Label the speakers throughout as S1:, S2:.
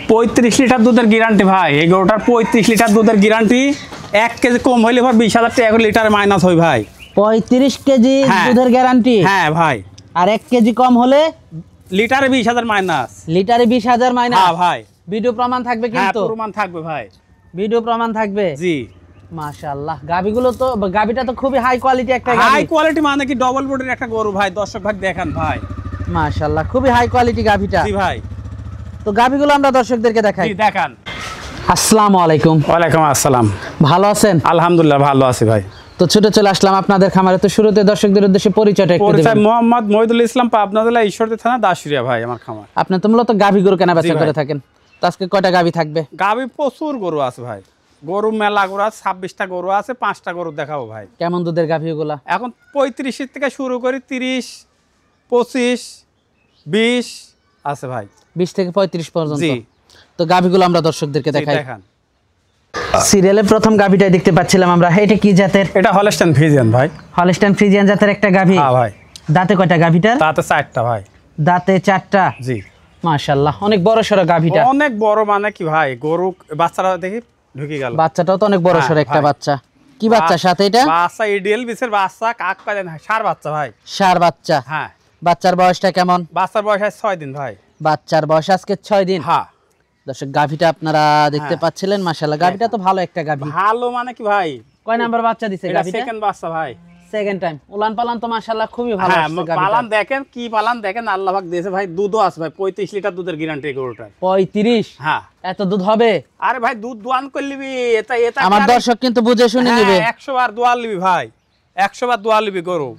S1: 35 litre দুধের guarantee ভাই, এই গরুটার 35 লিটার দুধের গ্যারান্টি। 1 কেজি কম হইলে ভাই 20,000 টাকা লিটারে মাইনাস হয় ভাই।
S2: 35 কেজি দুধের গ্যারান্টি?
S1: হ্যাঁ ভাই।
S2: আর 1 কেজি কম হলে
S1: লিটারে 20,000 মাইনাস।
S2: লিটারে 20,000 মাইনাস?
S1: হ্যাঁ ভাই।
S2: ভিডিও প্রমাণ থাকবে কিন্তু?
S1: হ্যাঁ প্রমাণ থাকবে ভাই।
S2: ভিডিও প্রমাণ থাকবে?
S1: জি।
S2: মাশাআল্লাহ, গাবিগুলো তো, গাবিটা তো খুবই হাই কোয়ালিটি একটা গাবি।
S1: হাই কোয়ালিটি মানে কি ডবল বডির একটা গরু ভাই, দর্শক ভাই দেখেন ভাই।
S2: মাশাআল্লাহ, খুবই হাই কোয়ালিটি গাবিটা।
S1: জি ভাই।
S2: তো গাবিগুলো আমরা দর্শকদেরকে দেখাই।
S1: জি দেখান।
S2: আসসালামু আলাইকুম।
S1: ওয়ালাইকুম আসসালাম।
S2: ভালো আছেন?
S1: আলহামদুলিল্লাহ ভালো আছি ভাই।
S2: তো ছুটে চলে আসলাম আপনাদের খামারে। তো শুরুতে দর্শকদের উদ্দেশ্যে পরিচয়টা একটু দিবেন।
S1: পরিচয় মোহাম্মদ মহিদুল ইসলাম, পাবনা জেলা ঈশ্বরদী থানা দাসুরিয়া ভাই আমার খামার।
S2: আপনি তো মূলত গাভী গরু কেনা বেচা করে থাকেন। তো আজকে কয়টা গাভী থাকবে?
S1: গাভী প্রচুর গরু আছে ভাই, গরু মেলা গরু আছে, 26টা গরু আছে, 5টা গরু দেখাবো ভাই।
S2: কেমন দুধের গাভী গুলা?
S1: এখন 35 থেকে শুরু করি 30, 25, 20 আছে ভাই।
S2: 20 থেকে 35 পর্যন্ত।
S1: জি।
S2: তো গাভীগুলো আমরা দর্শকদেরকে দেখাই।
S1: দেখান।
S2: সিরিয়ালে প্রথম গাভীটাই দেখতে পাচ্ছিলাম আমরা। এটা কি জাতের?
S1: এটা হলস্টাইন ফ্রিজিয়ান ভাই।
S2: হলস্টাইন ফ্রিজিয়ান জাতের একটা গাভী?
S1: হ্যাঁ ভাই।
S2: দাঁতে কয়টা গাভীটার?
S1: দাঁতে 4টা ভাই।
S2: দাঁতে 4টা?
S1: জি।
S2: মাশাআল্লাহ, অনেক বড় সরো গাভীটা।
S1: অনেক বড় মানে কি ভাই, গরু বাচ্চারা দেখি ঢুকে গেল।
S2: বাচ্চাটাও তো অনেক বড় সরো একটা বাচ্চা। কি বাচ্চা সাথে এটা?
S1: বাচ্চা ইডিএল বিসের বাচ্চা, কাক পায় না, ষাঁড় বাচ্চা ভাই।
S2: ষাঁড় বাচ্চা?
S1: হ্যাঁ।
S2: বাচ্চার বয়সটা কেমন?
S1: বাচ্চার বয়স 6 দিন ভাই।
S2: বাচ্চার বয়স আজকে 6 দিন?
S1: হ্যাঁ।
S2: দর্শক গাভীটা আপনারা দেখতে পাচ্ছিলেন। মাশাআল্লাহ, গাভীটা তো ভালো একটা গাভী।
S1: ভালো মানে কি ভাই,
S2: কয় নাম্বার বাচ্চা দিছে
S1: এটা
S2: গাভীটা?
S1: সেকেন্ড বাচ্চা ভাই।
S2: Second time. উলান পালান তো মাশাআল্লাহ খুবই ভালো
S1: হ্যাঁ,
S2: আসছে গাভীটা।
S1: পালান দেখেন, কি পালান দেখেন, আল্লাহ পাক দিয়েছে ভাই। দুধও আছে ভাই, 35 লিটার দুধের গ্যারান্টি গরুটার।
S2: 35?
S1: হ্যাঁ।
S2: এত দুধ হবে?
S1: আরে ভাই দুধ দোয়ান করে নিবি, এটা
S2: আমার দর্শক কিন্তু বুঝে শুনে নেবে।
S1: 100 বার দোয়া নিবি ভাই, 100 বার দোয়া নিবি গরু।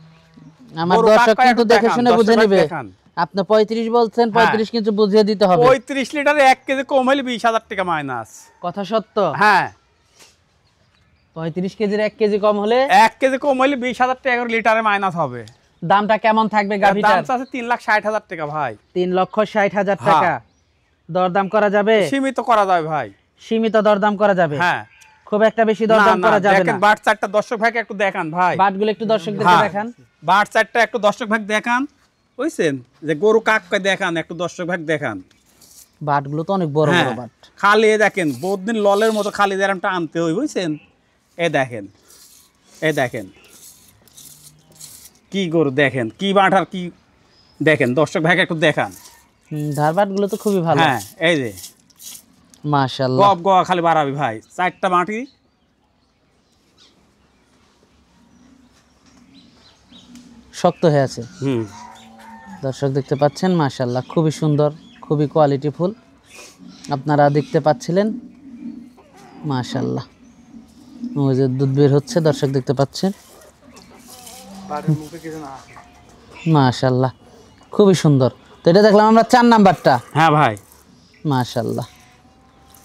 S2: আমার দর্শক কিন্তু দেখে শুনে বুঝে নেবে। আপনি 35 বলছেন, 35 কিন্তু বুঝিয়ে দিতে হবে।
S1: 35 লিটারে 1 কেজি কম হলে 20,000 টাকা মাইনাস।
S2: কথা সত্য?
S1: হ্যাঁ।
S2: 35 কেজির 1 কেজি কম হলে
S1: 1 কেজি কম হলে 20,000 টাকা লিটারে মাইনাস হবে।
S2: দামটা কেমন থাকবে গাভীটার?
S1: দাম আছে 3,60,000 টাকা ভাই।
S2: 3,60,000 টাকা। দরদাম করা যাবে?
S1: সীমিত করা যাবে ভাই।
S2: সীমিত দরদাম করা যাবে?
S1: হ্যাঁ।
S2: খুব একটা বেশি দরদাম করা যাবে না।
S1: দেখেন বাট চারটা দর্শক ভাইকে একটু দেখান ভাই।
S2: বাটগুলো একটু দর্শকদেরকে দেখান।
S1: বাট চারটা একটু দর্শক ভাই দেখান, বুঝছেন? যে গরু কাককে দেখান, একটু দর্শক ভাই দেখান।
S2: বাটগুলো তো অনেক বড় বড় বাট।
S1: খালি দেখেন বহুদিন ললের মতো খালি যেরকমটা আনতে হয়, বুঝছেন? এ দেখেন, এ দেখেন কি গরু, দেখেন কি বাট আর কি দেখেন, দর্শক ভাইকে একটু দেখান।
S2: ধারবাটগুলো তো খুবই ভালো।
S1: হ্যাঁ এই যে
S2: মাশাআল্লাহ,
S1: গপ গয়া খালি বাড়াবি ভাই। 4টা মাটি
S2: শক্ত হয়ে আছে।
S1: হুম।
S2: দর্শক দেখতে পাচ্ছেন মাশাআল্লাহ, খুবই সুন্দর, খুবই কোয়ালিটি ফুল আপনারা দেখতে পাচ্ছিলেন। মাশাআল্লাহ, ওই যে দুধ বের হচ্ছে, দর্শক দেখতে পাচ্ছেন। মাশাআল্লাহ, খুবই সুন্দর। তো এটা দেখলাম আমরা 4 নাম্বারটা।
S1: হ্যাঁ ভাই।
S2: মাশাআল্লাহ,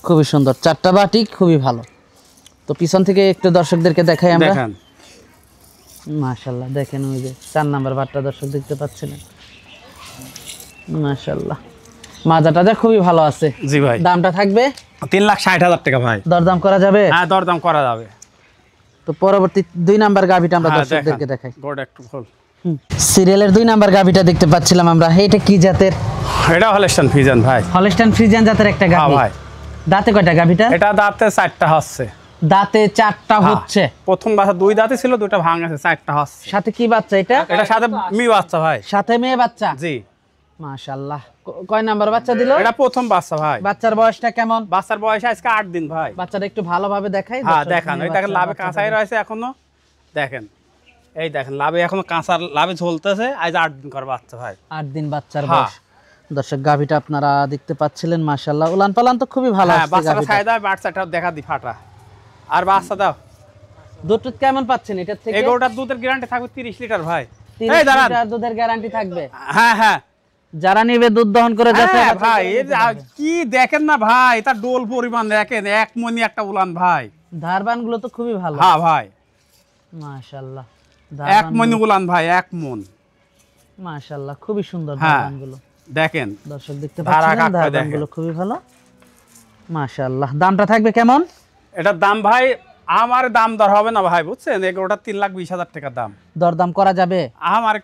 S2: খুবই সুন্দর, 4টা বাটি খুবই ভালো। তো পিছন থেকে একটু দর্শকদেরকে দেখাই আমরা।
S1: দেখান।
S2: মাশাআল্লাহ, দেখেন ওই যে 4 নাম্বার বাটটা দর্শক দেখতে পাচ্ছেন। মাশাআল্লাহ, মাজাটা খুবই ভালো আছে।
S1: জি ভাই।
S2: দামটা থাকবে
S1: 3,60,000 টাকা ভাই।
S2: দরদাম করা যাবে?
S1: হ্যাঁ দরদাম করা যাবে।
S2: তো পরবর্তী 2 নাম্বার গাভিটা আমরা দর্শকদেরকে দেখাই।
S1: গোটা একটু খোল।
S2: সিরিয়ালের 2 নাম্বার গাভিটা দেখতে পাচ্ছিলাম আমরা। এটা কি জাতের?
S1: এটা হলস্টাইন ফ্রিজিয়ান ভাই।
S2: হলস্টাইন ফ্রিজিয়ান জাতের একটা গাভি?
S1: হ্যাঁ ভাই।
S2: দাঁতে কয়টা গাভিটা?
S1: এটা দাঁতে 4টা হচ্ছে।
S2: দাঁতে 4টা হচ্ছে?
S1: প্রথম বাচ্চা 2 দাঁতে ছিল, 2টা ভাঙা আছে, 4টা হচ্ছে।
S2: সাথে কি বাচ্চা এটা?
S1: এটা সাথে মেয়ে বাচ্চা ভাই।
S2: সাথে মেয়ে বাচ্চা?
S1: জি।
S2: মাশাআল্লাহ, কয় নাম্বার বাচ্চা দিল?
S1: এটা প্রথম বাচ্চা ভাই।
S2: বাচ্চার বয়সটা কেমন?
S1: বাচ্চার বয়স আজকে 8 দিন ভাই।
S2: বাচ্চাটা একটু ভালোভাবে দেখাই।
S1: হ্যাঁ দেখান, ওই দেখেন লাভে কাঁচাই রয়েছে এখনো। দেখেন এই দেখেন লাভে এখনো কাঁচা, লাভে ঝলতেছে। আজ 8 দিন কর বাচ্চা ভাই।
S2: 8 দিন বাচ্চার বয়স। দর্শক গাভিটা আপনারা দেখতে পাচ্ছিলেন। মাশাআল্লাহ, উলান পালান তো খুবই ভালো আছে।
S1: বাচ্চাটা ছাই দাও, বাচ্চাটাও দেখা দি ফাটা। আর বাচ্চা দাও।
S2: দুধ কেমন পাচ্ছেন এটার থেকে?
S1: এগোটার দুধের গ্যারান্টি থাকবে 30 লিটার ভাই।
S2: 30 লিটার দুধের গ্যারান্টি থাকবে?
S1: হ্যাঁ হ্যাঁ।
S2: যারা নিবে দুধ দহন করে যাচ্ছে
S1: ভাই। এই কি দেখেন না ভাই, তার ডোল পরিমাণ দেখেন, 1 মণি একটা উলান ভাই।
S2: ধারবান গুলো তো খুবই ভালো।
S1: হ্যাঁ ভাই।
S2: মাশাআল্লাহ,
S1: 1 মণি উলান ভাই, 1 মণ।
S2: মাশাআল্লাহ, খুবই সুন্দর ধারবান গুলো
S1: দেখেন।
S2: দর্শক দেখতে পাচ্ছেন, ধারবান গুলো খুবই ভালো। মাশাআল্লাহ, দামটা থাকবে কেমন?
S1: এটার দাম ভাই আমার দাম দর হবে না ভাই, বুঝছেন? এগুলোটা 3,20,000 টাকা দাম।
S2: দরদাম করা যাবে?
S1: আমার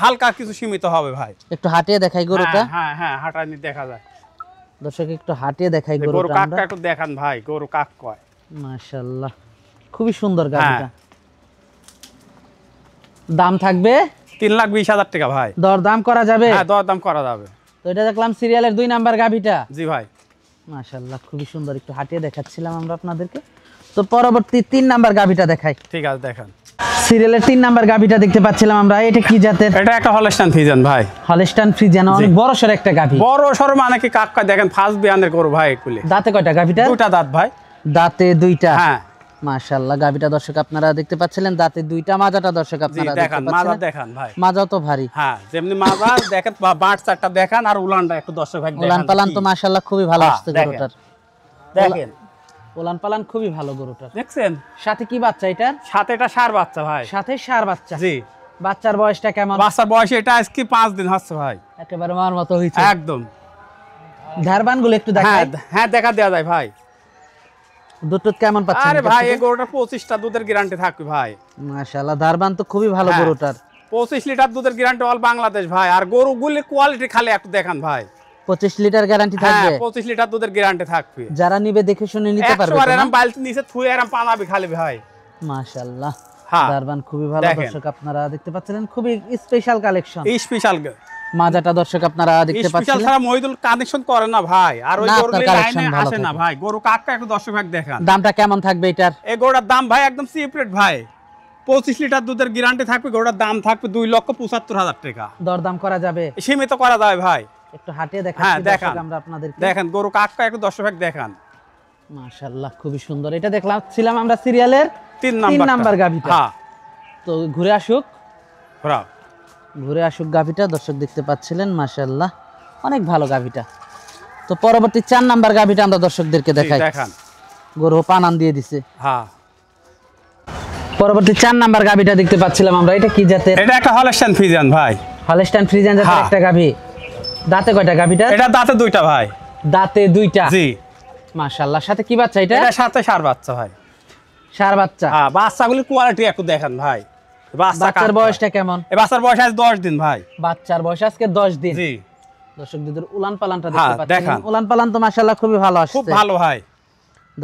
S1: হালকা কিছু সীমিত হবে ভাই।
S2: একটু হাঁটিয়ে দেখাই গরুটা।
S1: হ্যাঁ হ্যাঁ, হাঁটানি দেখা যায়।
S2: দর্শক একটু হাঁটিয়ে দেখাই
S1: গরু
S2: গরুটা
S1: কাকটা
S2: আমরা।
S1: একটু দেখান ভাই, গরু কাক কয়।
S2: মাশাআল্লাহ খুবই সুন্দর
S1: হ্যাঁ।
S2: গাভিটা। দাম থাকবে
S1: 3,20,000 টাকা ভাই।
S2: দর দাম করা যাবে?
S1: হ্যাঁ, দরদাম করা যাবে।
S2: তো এটা দেখলাম সিরিয়ালের 2 নাম্বার গাভিটা।
S1: জি ভাই।
S2: মাশাআল্লাহ খুবই সুন্দর, একটু হাঁটিয়ে দেখাচ্ছিলাম আমরা আপনাদেরকে। তো পরবর্তী 3 নাম্বার গাভিটা দেখাই।
S1: ঠিক আছে, দেখান।
S2: সিরিয়ালের 3 নাম্বার গাভিটা দেখতে পাচ্ছিলাম আমরা, এটা কি জাতের?
S1: এটা একটা হলস্টাইন ফ্রিজিয়ান ভাই।
S2: হলস্টাইন ফ্রিজিয়ান, অনেক বড় সর একটা গাভি।
S1: বড় সর মানে কি কাক কয় দেখেন, ফার্স্ট বিয়ানের গরু ভাই এগুলি।
S2: দাঁতে কয়টা গাভিটা?
S1: দুটা দাঁত ভাই।
S2: দাঁতে 2টা।
S1: হ্যাঁ।
S2: মাশাআল্লাহ গাভিটা দর্শক আপনারা দেখতে পাচ্ছিলেন, দাঁতে 2টা, মাজাটা দর্শক
S1: জি
S2: আপনারা
S1: দেখান,
S2: দেখতে
S1: মাজা
S2: পাচ্ছেন।
S1: দেখান ভাই।
S2: মাজাও তো ভারী।
S1: হ্যাঁ, যেমনি মাজা দেখেন, বাট চারটা দেখান, আর উলানটা একটু দর্শক ভাই দেখান।
S2: উলান পালান তো মাশাআল্লাহ খুবই ভালো
S1: হ্যাঁ,
S2: আসছে
S1: দেখেন।
S2: গরুটার।
S1: দেখেন,
S2: উলান পালান খুবই ভালো গরুটার।
S1: দেখছেন?
S2: সাথে কি বাচ্চা এটার?
S1: সাথে এটা ষাঁড় বাচ্চা ভাই।
S2: সাথে ষাঁড় বাচ্চা।
S1: জি।
S2: বাচ্চার বয়সটা কেমন?
S1: বাচ্চার বয়স এটা আজকে 5 দিন হচ্ছে ভাই।
S2: একেবারে মার মতো হইছে।
S1: একদম।
S2: ধারবান গুলো একটু
S1: হ্যাঁ,
S2: দেখাই।
S1: হ্যাঁ, দেখা দেয়া যায় ভাই।
S2: দুধ টুধ কেমন পাচ্ছেন?
S1: আরে ভাই, এই গরুটার 25টা দুধের গ্যারান্টি থাকবে ভাই।
S2: মাশাআল্লাহ ধারবান তো খুবই ভালো
S1: হ্যাঁ।
S2: গরুটার।
S1: 25 লিটার দুধের গ্যারান্টি অল বাংলাদেশ ভাই। আর গরুগুলির কোয়ালিটি খালি একটু দেখান ভাই।
S2: 25 লিটার গ্যারান্টি
S1: হ্যাঁ,
S2: থাকবে।
S1: 25 লিটার দুধের গ্যারান্টি থাকবে।
S2: যারা নিবে দেখে শুনে নিতে
S1: 100
S2: পারবে
S1: বার
S2: তো না?
S1: এরম বালতি নিচে থুয়ে এরম পানাবি খালি ভাই।
S2: মাশাআল্লাহ
S1: হ্যাঁ।
S2: ধারবান খুবই ভালো
S1: দেখেন।
S2: দর্শক আপনারা দেখতে পাচ্ছিলেন, খুবই স্পেশাল কালেকশন।
S1: এই স্পেশাল
S2: মাজাটা দর্শক আপনারা দেখতে
S1: স্পেশাল
S2: পাচ্ছেন।
S1: ছাড়া মহিদুল কানেকশন করে না ভাই। আর ওই
S2: না,
S1: গরুর
S2: তার
S1: লাইনে
S2: collection ভালো
S1: আসে না
S2: থাকে।
S1: ভাই। গরু কাকটা একটু দর্শক ভাগ দেখান।
S2: দামটা কেমন থাকবে এটার?
S1: এই গরুটার দাম ভাই একদম চিপ রেট ভাই। 25 লিটার দুধের গ্যারান্টি থাকবে। গরুটার দাম থাকবে 2,75,000 টাকা।
S2: দরদাম করা যাবে?
S1: সীমিত করা যায় ভাই।
S2: একটু হাঁটিয়ে
S1: হ্যাঁ,
S2: দেখাচ্ছি
S1: দেখান।
S2: দর্শক আমরা আপনাদেরকে।
S1: দেখেন গরু কাকটা একটু দর্শক ভাগ দেখান।
S2: মাশাআল্লাহ খুবই সুন্দর। এটা দেখলাম ছিলাম আমরা সিরিয়ালের
S1: 3
S2: 3
S1: নাম্বার
S2: নাম্বার গাভিটা।
S1: হ্যাঁ,
S2: তো ঘুরে আসুক,
S1: ঘোরাও।
S2: ঘুরে আসুক গাভিটা দর্শক দেখতে পাচ্ছিলেন। মাশাআল্লাহ অনেক ভালো গাভিটা। তো পরবর্তী 4 নাম্বার গাভিটা আমরা দর্শকদেরকে
S1: জি,
S2: দেখাই।
S1: দেখান।
S2: গরু পানান দিয়ে দিছে।
S1: হ্যাঁ,
S2: পরবর্তী 4 নাম্বার গাভিটা দেখতে পাচ্ছিলাম আমরা, এটা কি জাতের?
S1: এটা একটা হলস্টাইন ফ্রিজিয়ান ভাই।
S2: হলস্টাইন ফ্রিজিয়ান জাতের
S1: হ্যাঁ।
S2: একটা গাভি। দাঁতে কয়টা গাভিটা?
S1: এটা দাঁতে 2টা ভাই।
S2: দাঁতে 2টা।
S1: জি।
S2: মাশাআল্লাহ সাথে কি বাচ্চা এটা?
S1: এটা সাথে ষাঁড় বাচ্চা ভাই।
S2: ষাঁড় বাচ্চা।
S1: হ্যাঁ, বাচ্চাগুলির কোয়ালিটি একটু দেখেন ভাই।
S2: বাচ্চার
S1: কাকটা।
S2: বয়সটা কেমন?
S1: এই বাচ্চার বয়স আজ 10 দিন ভাই।
S2: বাচ্চার বয়স আজকে 10 দিন।
S1: জি।
S2: দর্শক দিদের উলান পালানটা
S1: হ্যাঁ,
S2: দেখতে পাচ্ছেন।
S1: দেখান।
S2: উলান পালান তো মাশাআল্লাহ খুবই ভালো আসছে।
S1: খুব ভালো ভাই।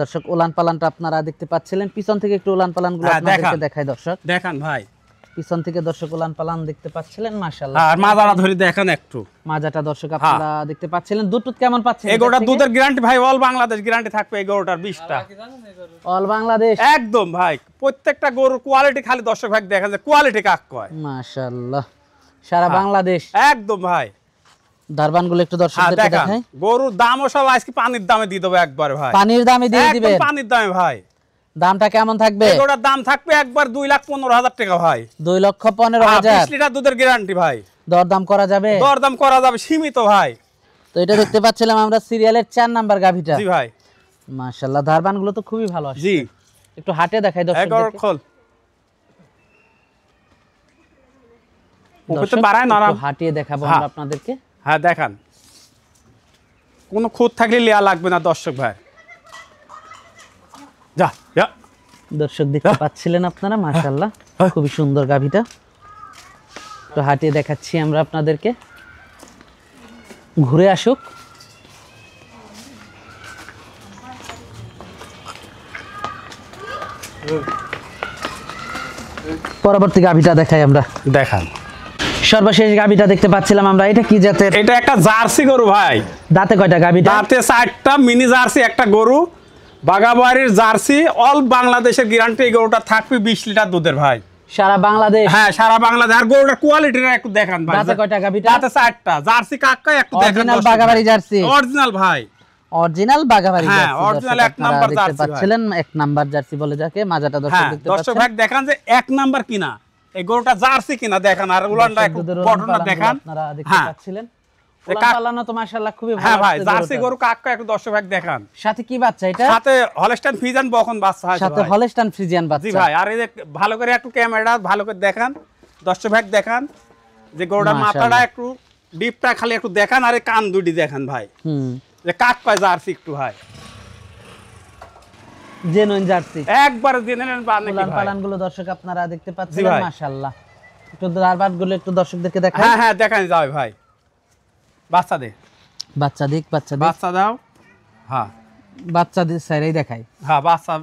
S2: দর্শক উলান পালানটা আপনারা দেখতে পাচ্ছিলেন। পিছন থেকে একটু উলান পালান গুলো
S1: হ্যাঁ,
S2: আপনাদেরকে
S1: দেখান।
S2: দেখাই দর্শক।
S1: দেখান ভাই।
S2: পিছন থেকে দর্শক উলান পালান দেখতে পাচ্ছিলেন। মাশাআল্লাহ
S1: আর মাজারা ধরে দেখান একটু।
S2: মাজাটা দর্শক আপনারা দেখতে পাচ্ছিলেন। দুধ টুধ কেমন পাচ্ছেন?
S1: এই গরুটার দুধের গ্যারান্টি ভাই অল বাংলাদেশ গ্যারান্টি থাকবে। এই গরুটার 20টা
S2: অল বাংলাদেশ।
S1: একদম ভাই। প্রত্যেকটা গরুর কোয়ালিটি খালি দর্শক ভাই দেখা যায়, কোয়ালিটি কাক কয়।
S2: মাশাআল্লাহ সারা বাংলাদেশ।
S1: একদম ভাই।
S2: দারবান গুলো একটু
S1: হ্যাঁ,
S2: দর্শকদেরকে
S1: দেখান।
S2: দেখাই।
S1: গরুর দামও সব আজকে পানির দামে দিয়ে দেবো একবার ভাই।
S2: পানির দামে দিয়ে
S1: একদম
S2: দিবেন?
S1: পানির দামে ভাই।
S2: দামটা কেমন থাকবে?
S1: এই গরুটার দাম থাকবে একবার 2,15,000 টাকা ভাই।
S2: 2,15,000।
S1: 20 লিটার দুধের গ্যারান্টি ভাই।
S2: দরদাম করা যাবে?
S1: দরদাম করা যাবে সীমিত ভাই।
S2: তো এটা দেখতে পাচ্ছিলাম আমরা সিরিয়ালের 4 নাম্বার গাভিটা।
S1: জি ভাই।
S2: মাশাআল্লাহ দারবান গুলো তো খুবই ভালো আসছে।
S1: জি।
S2: একটু হাটে দেখাই
S1: এই গরুর
S2: দর্শকদেরকে।
S1: খোল। ওকে তো
S2: দর্শক,
S1: বাড়ায় নরম।
S2: একটু হাঁটিয়ে দেখাবো
S1: হ্যাঁ।
S2: আমরা আপনাদেরকে।
S1: হ্যাঁ, দেখান। কোনো খুঁত থাকলে লিয়া লাগবে না দর্শক ভাই। যা যা।
S2: দর্শক দেখতে পাচ্ছিলেন আপনারা মাশাআল্লাহ খুবই সুন্দর গাভিটা। তো হাঁটিয়ে দেখাচ্ছি আমরা আপনাদেরকে। ঘুরে আসুক। পরবর্তী গাভিটা দেখাই আমরা।
S1: দেখান।
S2: সর্বশেষ গাভিটা দেখতে পাচ্ছিলাম আমরা, এটা কি জাতের?
S1: এটা একটা জার্সি গরু ভাই।
S2: দাঁতে কয়টা গাভিটা?
S1: দাঁতে 4টা মিনি জার্সি একটা গরু। বাগাবাড়ির জার্সি অল বাংলাদেশের গ্যারান্টি। এই গরুটা থাকবে 20 লিটার দুধের ভাই।
S2: সারা বাংলাদেশ?
S1: হ্যাঁ, সারা বাংলাদেশ। আর গরুটার কোয়ালিটিটা একটু দেখান ভাই।
S2: দাঁতে কয়টা গাভিটা?
S1: দাঁতে 4টা। জার্সি কাকা একটু দেখান।
S2: অরিজিনাল বাগাবাড়ি জার্সি?
S1: অরিজিনাল ভাই।
S2: অরিজিনাল বাগাবাড়ি
S1: হ্যাঁ,
S2: জার্সি।
S1: original
S2: দর্শক
S1: এক নাম্বার
S2: আপনারা দেখতে
S1: জার্সি ভাই।
S2: পাচ্ছিলেন 1 নাম্বার জার্সি বলে যাকে। মাজাটা দর্শক
S1: হ্যাঁ,
S2: দেখতে
S1: দর্শক
S2: পাচ্ছেন।
S1: ভাই দেখান যে 1 নাম্বার কিনা। এই গরুটা জার্সি কিনা দেখান। আর উলানটা একটু
S2: দুধের উলান
S1: বটনটা
S2: পালানগুলো
S1: দেখান।
S2: আপনারা দেখতে
S1: হ্যাঁ।
S2: পাচ্ছিলেন।
S1: এ
S2: উলান
S1: কাক-
S2: পালানো তো মাশাআল্লাহ খুবই ভালো
S1: হ্যাঁ ভাই,
S2: আসছে
S1: জার্সি
S2: গরুটা।
S1: গরু কাকা একটু দর্শক ভাই দেখান।
S2: সাথে কি বাচ্চা এটা?
S1: সাথে হলস্টাইন ফ্রিজিয়ান বকন বাচ্চা আছে
S2: সাথে
S1: ভাই।
S2: হলস্টাইন ফ্রিজিয়ান
S1: জি
S2: বাচ্চা।
S1: ভাই। আর এই যে ভালো করে একটু ক্যামেরা ভালো করে দেখান। দর্শক ভাই দেখান যে গরুটার
S2: মাশাআল্লাহ।
S1: মাথাটা একটু ডিপটা খালি একটু দেখান। আর এই কান দুটি দেখান ভাই। যে কাক কয় জার্সি একটু ভাই।
S2: Genuine jersey.
S1: একবার জেনে নেন বা নাকি
S2: উলান
S1: ভাই।
S2: পালান গুলো দর্শক আপনারা দেখতে
S1: জি
S2: পাচ্ছেন
S1: ভাই।
S2: মাশাআল্লাহ। একটু দারবাত গুলো একটু দর্শকদেরকে দেখাই।
S1: হ্যাঁ হ্যাঁ, দেখান যাবে ভাই। বাচ্চা দে।
S2: বাচ্চা দিক, বাচ্চা দিক,
S1: বাচ্চা দাও। হ্যাঁ
S2: বাচ্চা দিয়ে সাইরাই দেখাই।
S1: হ্যাঁ বাচ্চা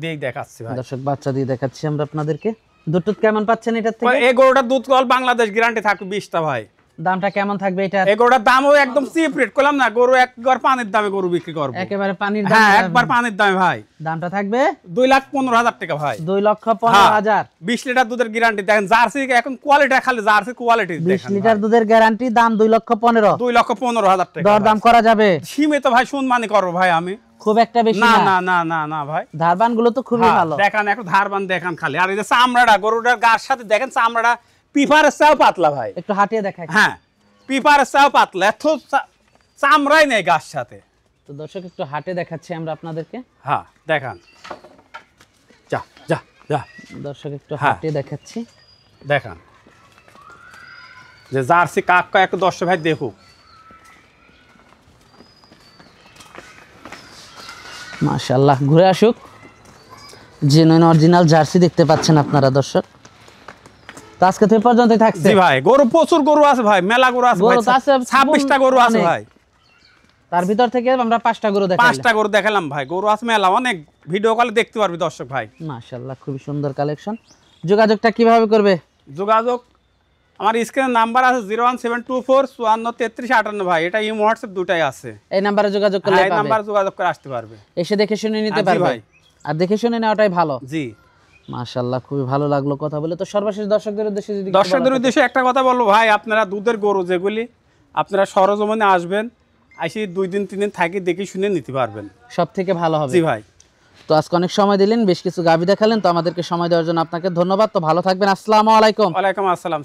S1: দিয়ে দেখাচ্ছি ভাই।
S2: দর্শক বাচ্চা দিয়ে দেখাচ্ছি আমরা আপনাদেরকে। দুধ টুধ কেমন পাচ্ছেন এটার থেকে?
S1: এই গরুটার দুধ কল বাংলাদেশ গ্যারান্টি থাকবে 20টা ভাই।
S2: দামটা কেমন থাকবে এটা?
S1: এই গরুটার দামও একদম চিপ রেট করলাম না, গরু একবার পানির দামে গরু বিক্রি করবো,
S2: একেবারে পানির দাম।
S1: হ্যাঁ একবার পানির দামে ভাই।
S2: দামটা থাকবে
S1: 2,15,000 টাকা ভাই।
S2: 2,15,000।
S1: 20 লিটার দুধের গ্যারান্টি দেখেন, জার্সি এখন কোয়ালিটি, খালি জার্সি কোয়ালিটি
S2: 20 লিটার দুধের গ্যারান্টি, দাম 2,15,000।
S1: 2,15,000 টাকা।
S2: দরদাম করা যাবে?
S1: সীমিত ভাই, সম্মানই করবো ভাই আমি,
S2: খুব একটা বেশি
S1: না
S2: না।
S1: না না না না ভাই।
S2: ধারবান গুলো তো খুবই ভালো।
S1: দেখান একটু ধারবান দেখান খালি। আর এই যে চামড়াটা গরুটার গার সাথে দেখেন, চামড়াটা পিফারের চাও পাতলা ভাই।
S2: একটু হাঁটিয়ে দেখাই।
S1: হ্যাঁ পিফারের চাও পাতলা, এত চামড়াই নেই গার সাথে।
S2: তো দর্শক একটু হাঁটে দেখাচ্ছি আমরা আপনাদেরকে।
S1: হ্যাঁ দেখান, যা যা যা।
S2: দর্শক একটু
S1: হ্যাঁ।
S2: হাঁটে দেখাচ্ছি।
S1: দেখান যে জার্সি কাকা একটু দর্শক ভাই দেখুক।
S2: মাশাআল্লাহ, ঘুরে আসুক। জেনুইন অরিজিনাল জার্সি দেখতে পাচ্ছেন আপনারা দর্শক। তো আজকে তো এই পর্যন্তই থাকছে।
S1: জি ভাই, গরু প্রচুর গরু আছে ভাই, মেলা গরু আছে ভাই,
S2: গরু তো আছে
S1: 26টা গরু আছে
S2: অনেক।
S1: ভাই।
S2: তার ভিতর থেকে আমরা 5টা গরু দেখালাম।
S1: 5টা গরু দেখালাম ভাই, গরু আছে মেলা অনেক, ভিডিও কলে দেখতে পারবি দর্শক ভাই।
S2: মাশাআল্লাহ, খুবই সুন্দর কালেকশন। যোগাযোগটা কিভাবে করবে?
S1: যোগাযোগ আমার স্ক্রিনের নাম্বার আছে 01724 54 33 58 ভাই, এটা ইমো হোয়াটসঅ্যাপ দুটাই আছে।
S2: এই নাম্বারে যোগাযোগ করলে
S1: হ্যাঁ, এই
S2: পাবে।
S1: নাম্বারে যোগাযোগ করে আসতে পারবে,
S2: এসে দেখে শুনে নিতে
S1: জি
S2: পারবে
S1: ভাই।
S2: আর দেখে শুনে নেওয়াটাই ভালো।
S1: জি।
S2: মাশাআল্লাহ, খুবই ভালো লাগলো কথা বলে। তো সর্বশেষ দর্শকদের উদ্দেশ্যে যদি কিছু
S1: দর্শকদের
S2: বলার থাকে।
S1: উদ্দেশ্যে একটা কথা বলবো ভাই, আপনারা দুধের গরু যেগুলি আপনারা সরজমিনে আসবেন, আসি 2 দিন 3 দিন থাকি দেখে শুনে নিতে পারবেন,
S2: সব থেকে ভালো হবে।
S1: জি ভাই।
S2: তো আজকে অনেক সময় দিলেন, বেশ কিছু গাভী দেখালেন, তো আমাদেরকে সময় দেওয়ার জন্য আপনাকে ধন্যবাদ। তো ভালো থাকবেন, আসসালামু আলাইকুম।
S1: ওয়ালাইকুম আসসালাম।